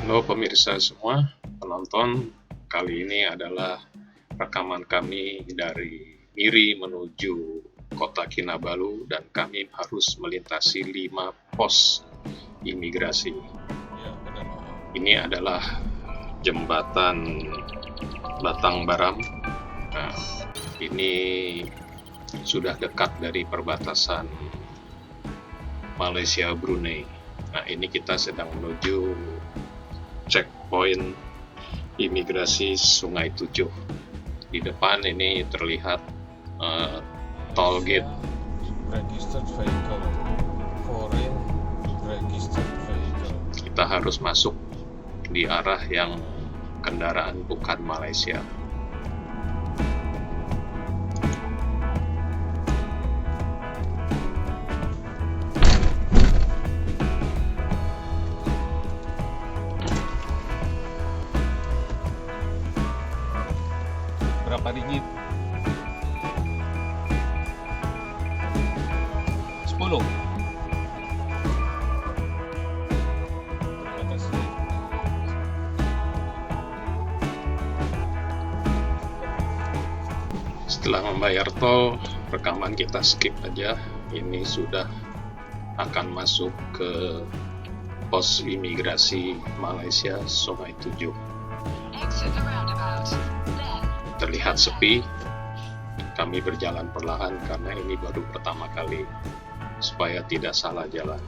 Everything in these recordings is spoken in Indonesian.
Halo pemirsa semua, penonton. Kali ini adalah rekaman kami dari Miri menuju kota Kinabalu dan kami harus melintasi 5 pos imigrasi. Ini adalah jembatan Batang Baram. Nah, ini sudah dekat dari perbatasan Malaysia Brunei. Nah, ini kita sedang menuju checkpoint imigrasi Sungai Tujuh. Di depan ini terlihat toll gate. Registered vehicle, foreign registered vehicle. Kita harus masuk di arah yang kendaraan bukan Malaysia. Berapa digit? 10. Terima kasih. Setelah membayar tol, rekaman kita skip aja. Ini sudah akan masuk ke pos imigrasi Malaysia Sungai Tujuh. Terlihat sepi. Kami berjalan perlahan karena ini baru pertama kali, supaya tidak salah jalan.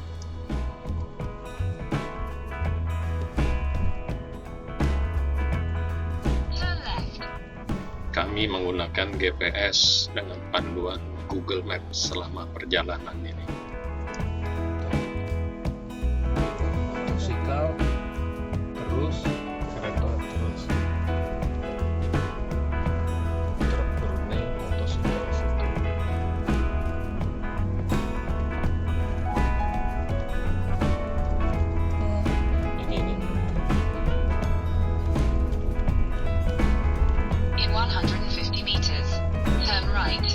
Kami menggunakan GPS dengan panduan Google Maps selama perjalanan ini. Motosikal terus kereta terus. Truk Brunei motosikal situ. Ini. In 150 meters, turn right.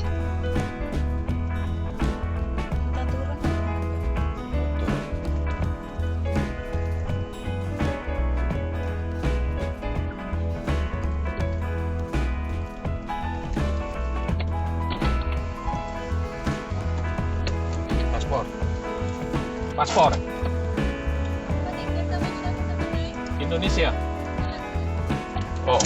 Paspor Indonesia. Oh,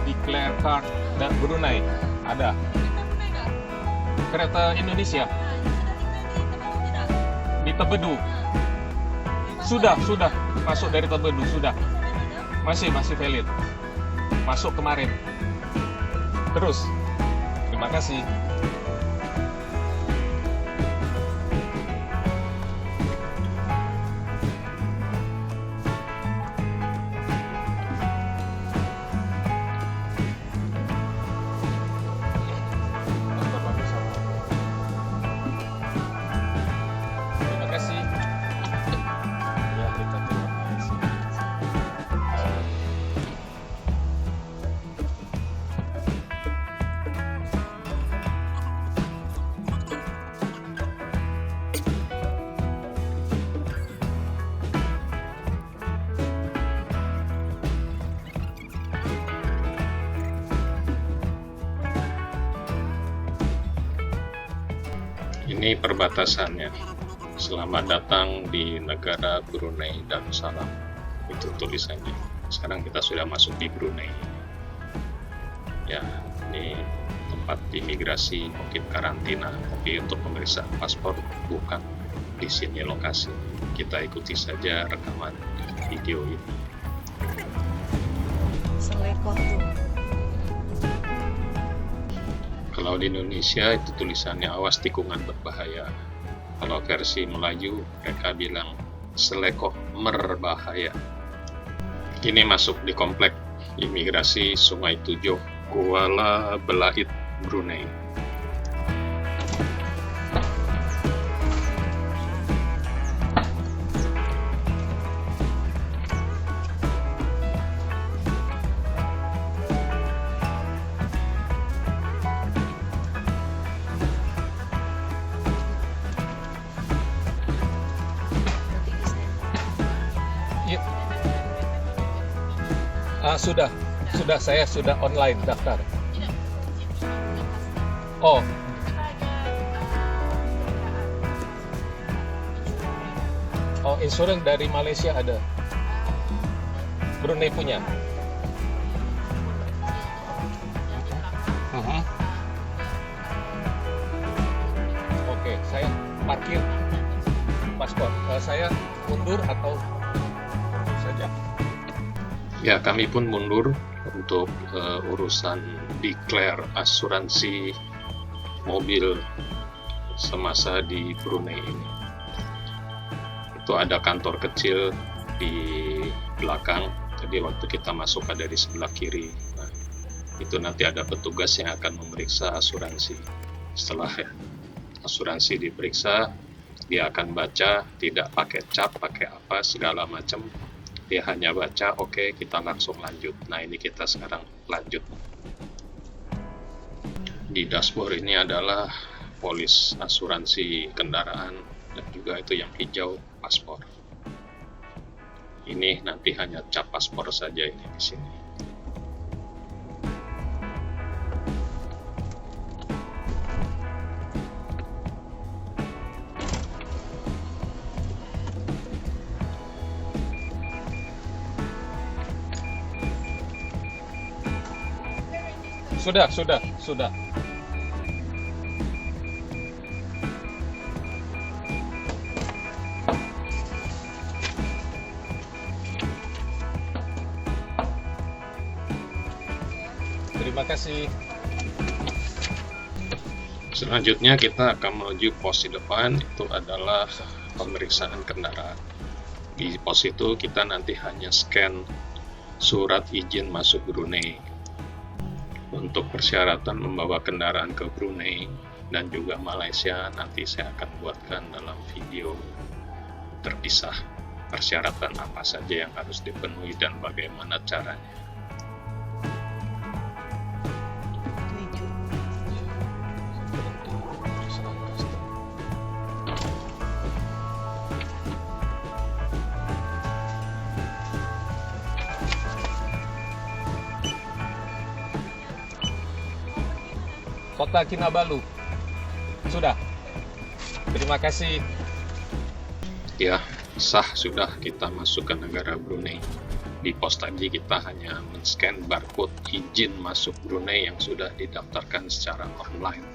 declare card dan Brunei ada. Kereta Indonesia di Tebedu. Sudah masuk dari Tebedu sudah. Masih valid. Masuk kemarin. Terus. Terima kasih. Terima kasih. Ya, kita terima kasih. Ini perbatasannya. Selamat datang di negara Brunei Darussalam. Itu tulisannya. Sekarang kita sudah masuk di Brunei. Ya, ini tempat imigrasi, mungkin karantina, tapi untuk pemeriksaan paspor bukan di sini lokasi. Kita ikuti saja rekaman video ini. Selekoh tuh. Kalau di Indonesia itu tulisannya awas tikungan berbahaya. Kalau versi Melayu mereka bilang selekoh merbahaya. Ini masuk di komplek imigrasi Sungai Tujuh, Kuala Belait, Brunei. Sudah, saya sudah online daftar. Oh, insurans dari Malaysia ada. Brunei punya. Oke, saya parkir paspor. Saya mundur atau saja? Ya, kami pun mundur untuk urusan declare asuransi mobil semasa di Brunei ini. Itu ada kantor kecil di belakang, jadi waktu kita masuk ada di sebelah kiri. Nah, itu nanti ada petugas yang akan memeriksa asuransi. Setelah asuransi diperiksa, dia akan baca, tidak pakai cap, pakai apa, segala macam. Dia hanya baca, oke, kita langsung lanjut. Nah, ini kita sekarang lanjut. Di dashboard ini adalah polis asuransi kendaraan, dan juga itu yang hijau paspor. Ini nanti hanya cap paspor saja ini di sini. Sudah. Terima kasih. Selanjutnya kita akan menuju pos di depan, itu adalah pemeriksaan kendaraan. Di pos itu kita nanti hanya scan surat izin masuk Brunei. Untuk persyaratan membawa kendaraan ke Brunei dan juga Malaysia, nanti saya akan buatkan dalam video terpisah persyaratan apa saja yang harus dipenuhi dan bagaimana caranya. Kota Kinabalu. Sudah. Terima kasih. Ya, sah sudah kita masuk ke negara Brunei. Di pos tadi kita hanya men-scan barcode izin masuk Brunei yang sudah didaftarkan secara online.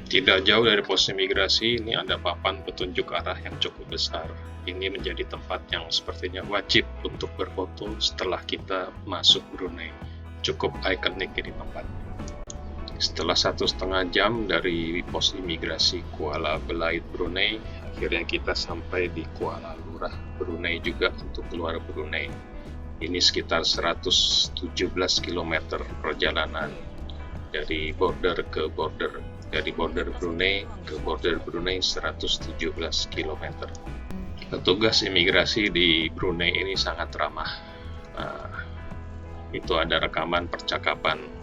Tidak jauh dari pos imigrasi, ini ada papan petunjuk arah yang cukup besar. Ini menjadi tempat yang sepertinya wajib untuk berfoto setelah kita masuk Brunei. Cukup ikonik ini tempatnya. Setelah 1,5 jam dari pos imigrasi Kuala Belait Brunei, akhirnya kita sampai di Kuala Lurah Brunei juga untuk keluar Brunei. Ini sekitar 117 km perjalanan dari border ke border. Dari border Brunei ke border Brunei 117 km. Petugas imigrasi di Brunei ini sangat ramah. Itu ada rekaman percakapan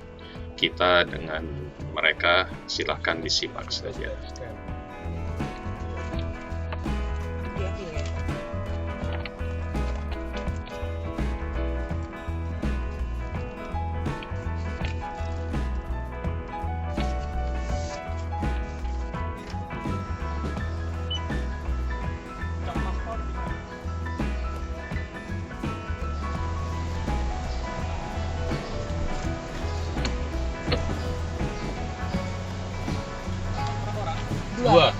kita dengan mereka, silahkan disimak saja. Dua.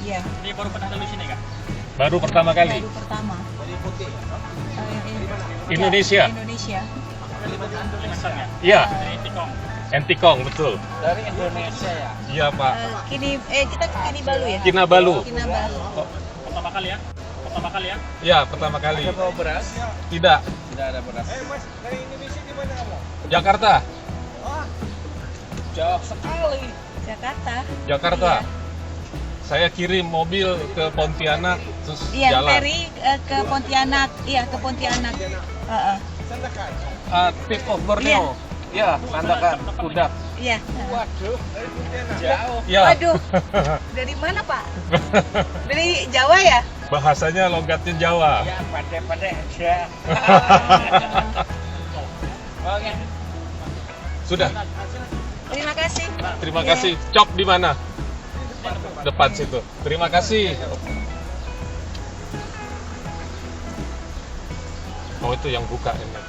Iya. Ini baru pernah lalu sini kak? Baru pertama kali. Baru pertama. Indonesia. Indonesia. Kalimantan ya? Iya, Dari Tikong. Entikong betul. Dari Indonesia ya? Iya Pak. Kita ke Kinabalu ya? Kinabalu. Kinabalu. Pertama kali ya? Pertama kali ya? Iya, pertama kali. Ada bawa beras? Tidak. Tidak ada beras. Mas, dari Indonesia di mana kamu? Jakarta. Jauh sekali. Jakarta. Jakarta. Iya. Saya kirim mobil ke Pontianak terus Iya, jalan. ferry ke Pontianak. Iya, ke Pontianak. Heeh. Sandakan. Tip of Borneo. Iya, Sandakan, Kudak. Iya. Waduh, dari Pontianak. Jauh. Iya. Waduh. Dari mana, Pak? Dari Jawa ya? Bahasanya logatnya Jawa. Ya, pada aja. Oke. Sudah. Terima kasih. Terima kasih. Cop di mana? Depan situ. Terima kasih. Oh, itu yang buka ini.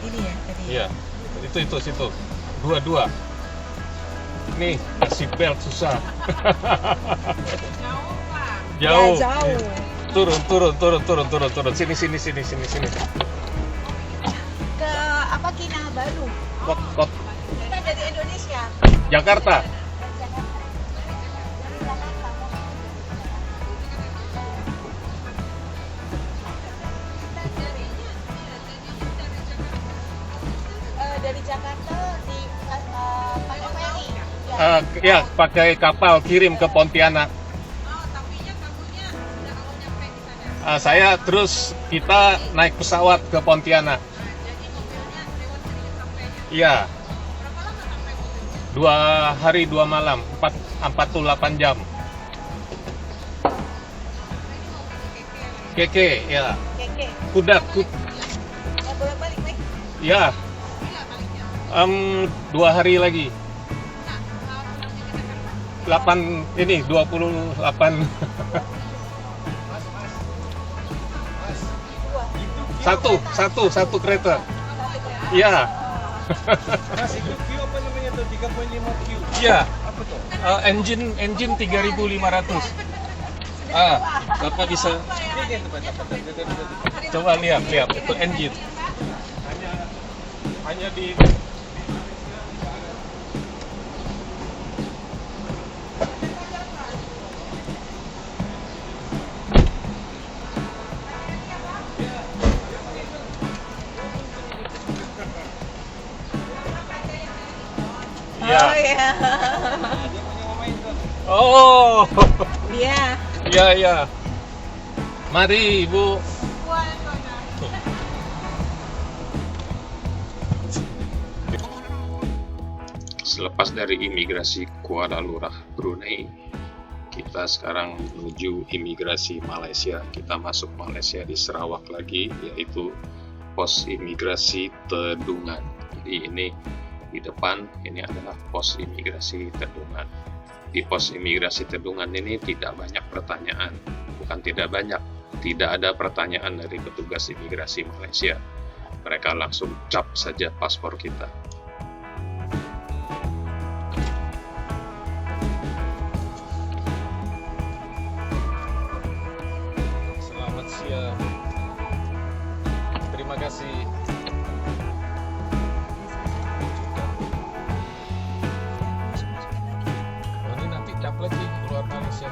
Ini ya tadi. Iya. Itu situ. Dua. Nih, kasih belt susah. Jauh. Ya, jauh. Turun. Sini. Ke apa Kinabalu? Kok Kita dari Indonesia. Jakarta. Dari Jakarta di pakai ferry. Ya, pakai kapal kirim ke Pontianak. Saya terus kita naik pesawat ke Pontianak. Iya. 2 hari 2 malam, 48 jam. Keke, ya. Keke. Kuda. Ya bolak-balik, Mike. Ya. 2 hari lagi. 28. Satu kereta. Iya. Mas, itu Q apa namanya tuh? 3.5 Q. Iya. Apa tuh? Engine 3.500. Bapak bisa Ini tempat. coba lihat itu engine. Hanya di Iya. Oh ya. Oh. Iya. Iya. Mari, Ibu. Selepas dari imigrasi Kuala Lurah Brunei, kita sekarang menuju imigrasi Malaysia. Kita masuk Malaysia di Sarawak lagi, yaitu pos imigrasi Tedungan. Jadi ini di depan ini adalah pos imigrasi Tedungan. Di pos imigrasi Tedungan ini tidak banyak pertanyaan, bukan tidak banyak, tidak ada pertanyaan dari petugas imigrasi Malaysia. Mereka langsung cap saja paspor kita. Selamat siang. Terima kasih. Ini nanti cap lagi keluar Malaysia.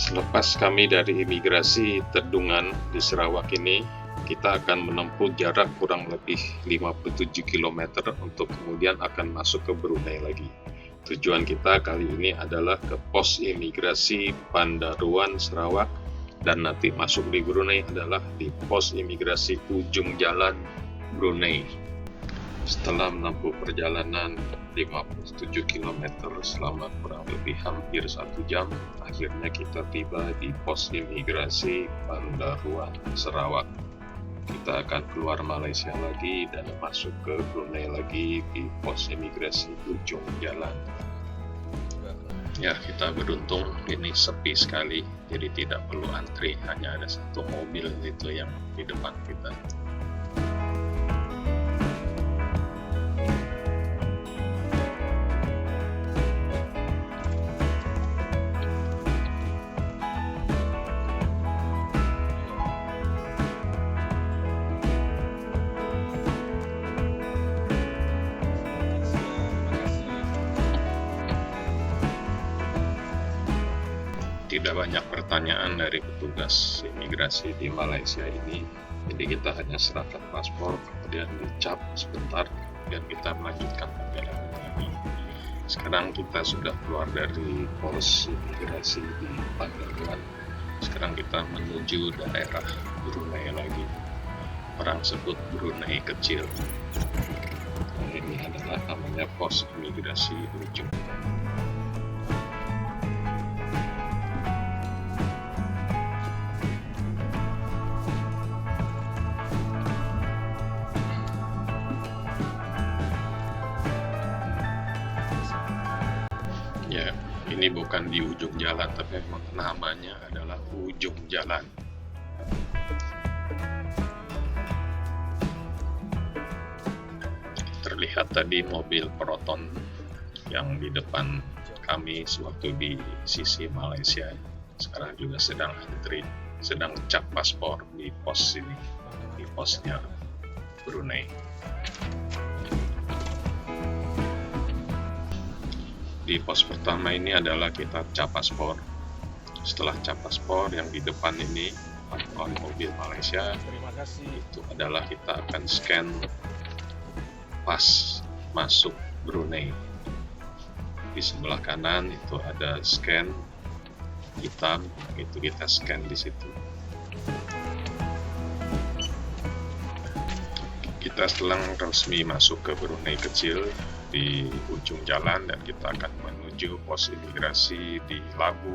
Selepas kami dari imigrasi Tedungan di Sarawak ini, kita akan menempuh jarak kurang lebih 57 km untuk kemudian akan masuk ke Brunei lagi. Tujuan kita kali ini adalah ke pos imigrasi Pandaruan Sarawak, dan nanti masuk di Brunei adalah di pos imigrasi Ujung Jalan Brunei. Setelah menempuh perjalanan 57 km selama kurang lebih hampir 1 jam, akhirnya kita tiba di pos imigrasi Pandaruan Sarawak. Kita akan keluar Malaysia lagi dan masuk ke Brunei lagi di pos imigrasi Ujung Jalan. Ya, kita beruntung ini sepi sekali, jadi tidak perlu antri, hanya ada satu mobil itu yang di depan kita. Tidak banyak pertanyaan dari petugas imigrasi di Malaysia ini, jadi kita hanya serahkan paspor, kemudian dicap sebentar, dan kita melanjutkan perjalanan lagi. Sekarang kita sudah keluar dari pos imigrasi di Pandaruan. Sekarang kita menuju daerah Brunei lagi. orang sebut Brunei kecil. Nah, ini adalah namanya pos imigrasi ujung. Ya, ini bukan di ujung jalan, tapi memang namanya adalah ujung jalan. Terlihat tadi mobil Proton yang di depan kami sewaktu di sisi Malaysia. Sekarang juga sedang antri, sedang cap paspor di pos ini, di posnya Brunei. Di pos pertama ini adalah kita cap paspor. Setelah cap paspor, yang di depan ini patroli mobil Malaysia, Terima kasih. itu adalah kita akan scan pas masuk Brunei. Di sebelah kanan itu ada scan hitam, itu kita scan di situ. Kita sedang resmi masuk ke Brunei kecil di ujung jalan, dan kita akan menuju pos imigrasi di Labu,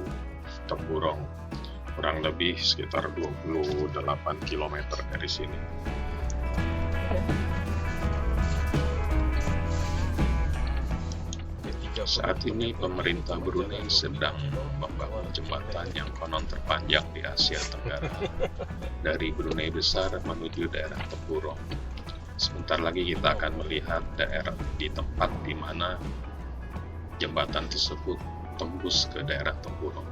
Temburong, kurang lebih sekitar 28 km dari sini. Saat ini pemerintah Brunei sedang membangun jembatan yang konon terpanjang di Asia Tenggara, dari Brunei Besar menuju daerah Temburong. Sebentar lagi kita akan melihat daerah di tempat di mana jembatan tersebut tembus ke daerah Temburong.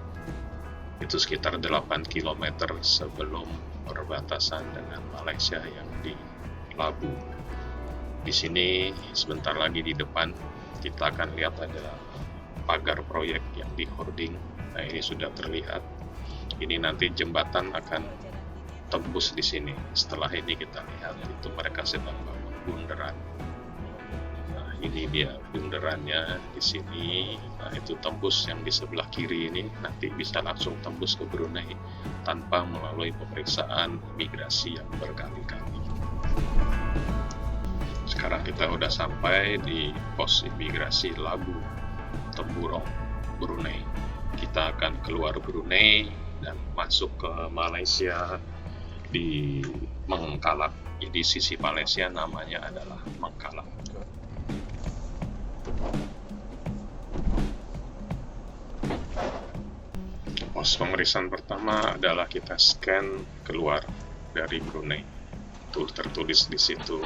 Itu sekitar 8 km sebelum perbatasan dengan Malaysia yang di Labu. Di sini sebentar lagi di depan kita akan lihat ada pagar proyek yang di hoarding. Nah, ini sudah terlihat. Ini nanti jembatan akan tembus di sini. Setelah ini kita lihat itu mereka sedang bangun bundaran. Nah, ini dia bundarannya di sini. Nah, itu tembus yang di sebelah kiri ini nanti bisa langsung tembus ke Brunei tanpa melalui pemeriksaan imigrasi yang berkali-kali. Sekarang kita udah sampai di pos imigrasi Labu, Temburong, Brunei. Kita akan keluar Brunei dan masuk ke Malaysia di Mengkalak. Di sisi Malaysia namanya adalah Mengkalak. Pos pemeriksaan pertama adalah kita scan keluar dari Brunei. Tuh tertulis di situ,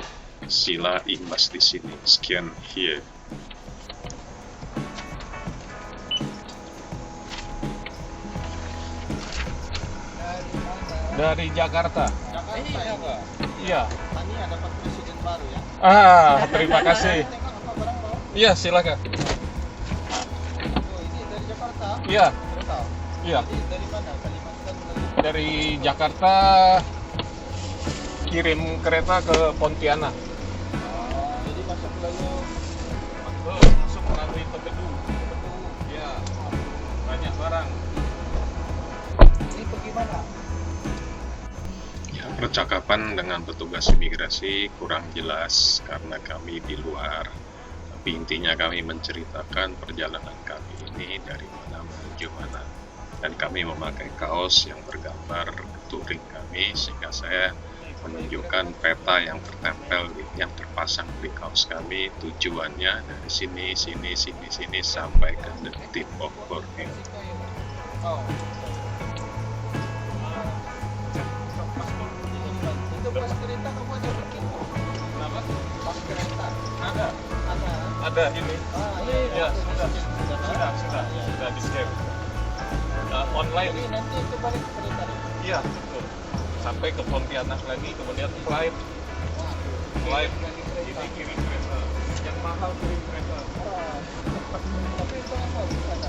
sila imbas di sini, scan here. Dari Jakarta. Jakarta ya Pak? Iya. Tani ada dapat presiden baru ya? Terima kasih. Tengok apa barang bawa? Iya, silakan. Oh, ini dari Jakarta? Iya, Kereta? iya. Jadi dari mana? Kalimantan Dari Jakarta kirim kereta ke Pontianak. jadi masuk lalu Masuk melalui Tebedu. Iya. Banyak barang. ini pergi mana? Ya, percakapan dengan petugas imigrasi kurang jelas karena kami di luar. Tapi intinya kami menceritakan perjalanan kami ini dari mana menuju mana. Dan kami memakai kaos yang bergambar touring kami, sehingga saya menunjukkan peta yang yang terpasang di kaos kami, tujuannya dari sini sampai ke the tip of Borneo. Oh. Itu pas kereta kamu ada bikin? Kenapa? Pas kereta? Ada. Ada. Ada ini. Ini Ya, sudah. Sudah di scan. Online. Jadi nanti itu balik ke kereta. Iya, betul. Sampai ke Pontianak lagi, kemudian flight ini kirim kereta. Yang mahal kirim kereta. Tapi itu apa di sana?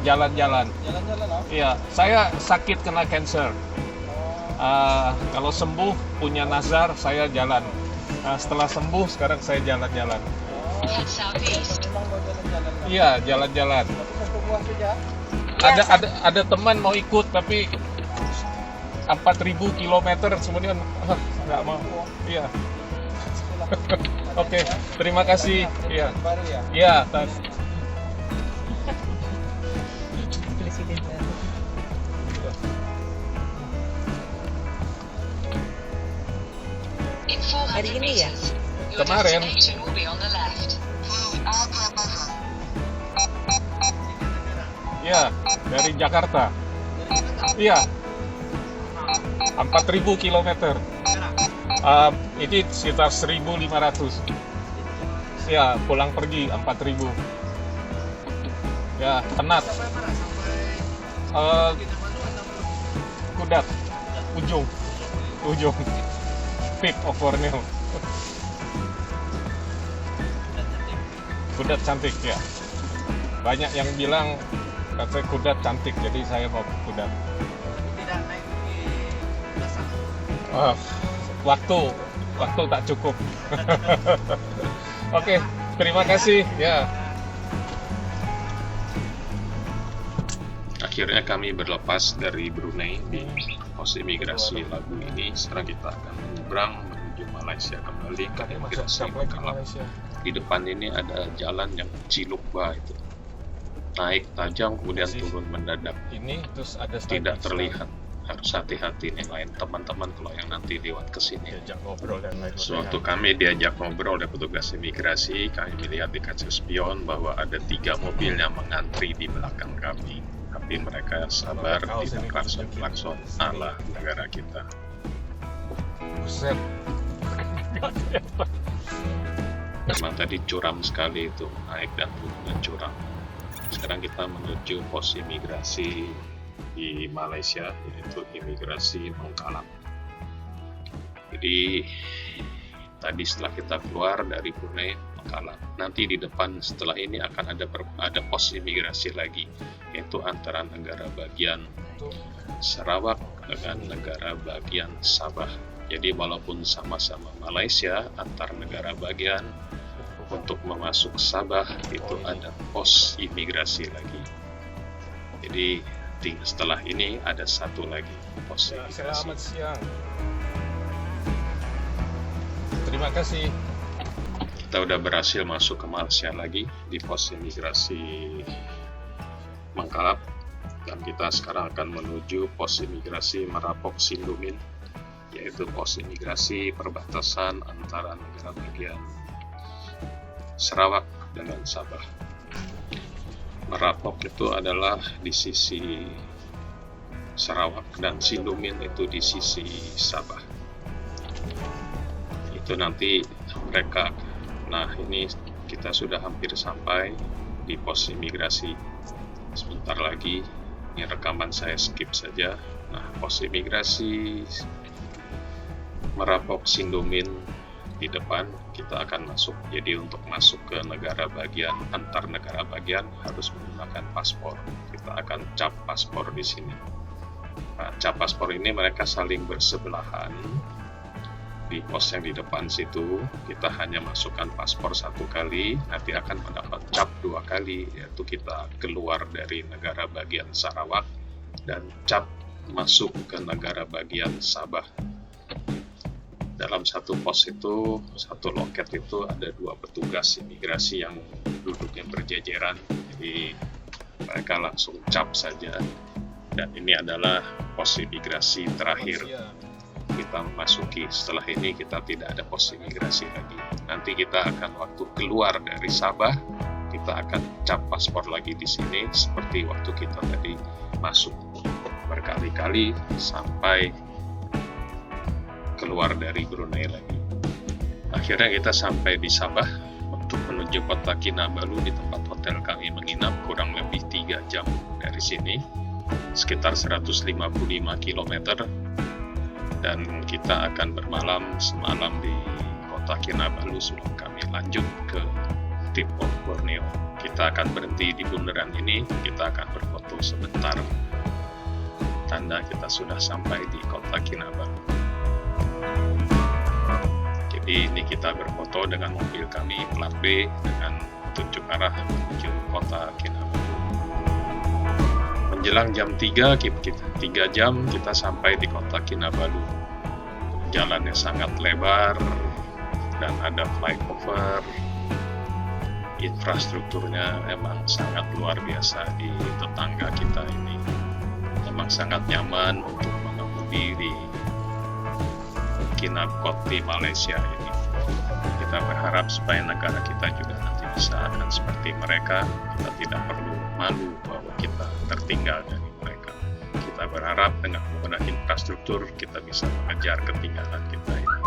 Jalan-jalan. Jalan-jalan ah? Iya, saya sakit kena cancer. Kalau sembuh punya nazar saya jalan. Setelah sembuh sekarang saya jalan-jalan. Head southeast. Memang mau jalan-jalan. Iya, jalan-jalan. Tapi satu buah saja. Ada teman mau ikut tapi 4.000 kilometer kemudian nggak mau. Iya. Oke, terima kasih. Iya. Baru ya? Iya, Presiden baru. In 400 Hari ini ya? meters, your Kemarin. destination will be on the left. Iya, dari Jakarta. Iya. 4.000 kilometer. Ini sekitar 1.500. Ya, pulang pergi 4.000. Ya, penat. Kudat, ujung, peak of Borneo. Kudat cantik ya. Banyak yang bilang katanya kudat cantik, jadi saya mau kudat. Tidak naik di belakang. Waktu tak cukup. Oke, terima kasih ya. Akhirnya kami berlepas dari Brunei di pos imigrasi Lagu ini. Sekarang kita akan menyeberang menuju Malaysia kembali ke imigrasi Mangkalap. Di depan ini ada jalan yang Cilukba itu. Naik tajam kemudian turun mendadak. Ini terus ada Tidak terlihat. Harus hati-hati nih lain teman-teman kalau yang nanti lewat ke sini. diajak ngobrol dan lain Sewaktu kami diajak ngobrol oleh petugas imigrasi, kami melihat di kaca spion bahwa ada 3 mobil yang mengantri di belakang kami. Tapi mereka sabar, tidak klakson-klakson ala negara kita. Buset. Memang tadi curam sekali itu, naik dan turunnya curam. Sekarang kita menuju pos imigrasi di Malaysia, yaitu imigrasi Mangkalap. Jadi tadi setelah kita keluar dari Brunei Mangkalap, nanti di depan setelah ini akan ada pos imigrasi lagi, yaitu antara negara bagian Sarawak dengan negara bagian Sabah. Jadi walaupun sama-sama Malaysia, antar negara bagian untuk memasuk Sabah itu ada pos imigrasi lagi. Jadi setelah ini ada satu lagi pos imigrasi. Selamat siang. Terima kasih. Kita udah berhasil masuk ke Malaysia lagi di pos imigrasi Mangkalap, dan kita sekarang akan menuju pos imigrasi Merapok Sindumin, yaitu pos imigrasi perbatasan antara negara bagian Sarawak dengan Sabah. Merapok itu adalah di sisi Sarawak dan Sindumin itu di sisi Sabah. Itu nanti mereka. Nah, ini kita sudah hampir sampai di pos imigrasi. Sebentar lagi, ini rekaman saya skip saja. Nah, pos imigrasi Merapok Sindumin di depan kita akan masuk. Jadi untuk masuk ke negara bagian, antar negara bagian harus menggunakan paspor. Kita akan cap paspor di sini. Nah, cap paspor ini mereka saling bersebelahan. Di pos yang di depan situ kita hanya masukkan paspor 1 kali, nanti akan mendapat cap 2 kali, yaitu kita keluar dari negara bagian Sarawak dan cap masuk ke negara bagian Sabah. Dalam satu pos itu, satu loket itu ada 2 petugas imigrasi yang duduknya berjejeran, jadi mereka langsung cap saja. Dan ini adalah pos imigrasi terakhir kita memasuki. Setelah ini kita tidak ada pos imigrasi lagi. Nanti kita akan waktu keluar dari Sabah, kita akan cap paspor lagi di sini seperti waktu kita tadi masuk berkali-kali sampai keluar dari Brunei lagi. Akhirnya kita sampai di Sabah untuk menuju kota Kinabalu. Di tempat hotel kami menginap kurang lebih 3 jam dari sini, sekitar 155 km, dan kita akan bermalam semalam di kota Kinabalu sebelum kami lanjut ke Tip of Borneo. Kita akan berhenti di bundaran ini, kita akan berfoto sebentar, tanda kita sudah sampai di kota Kinabalu. Jadi ini kita berfoto dengan mobil kami plat B dengan tunjuk arah menuju kota Kinabalu. menjelang jam 3 3 jam kita sampai di kota Kinabalu. Jalannya sangat lebar dan ada flyover. Infrastrukturnya emang sangat luar biasa di tetangga kita ini. Emang sangat nyaman untuk mengemudi di Kinabkot di Malaysia ini. Kita berharap supaya negara kita juga nanti bisa akan seperti mereka. Kita tidak perlu malu bahwa kita tertinggal dari mereka. Kita berharap dengan menggunakan infrastruktur kita bisa mengejar ketinggalan kita ini.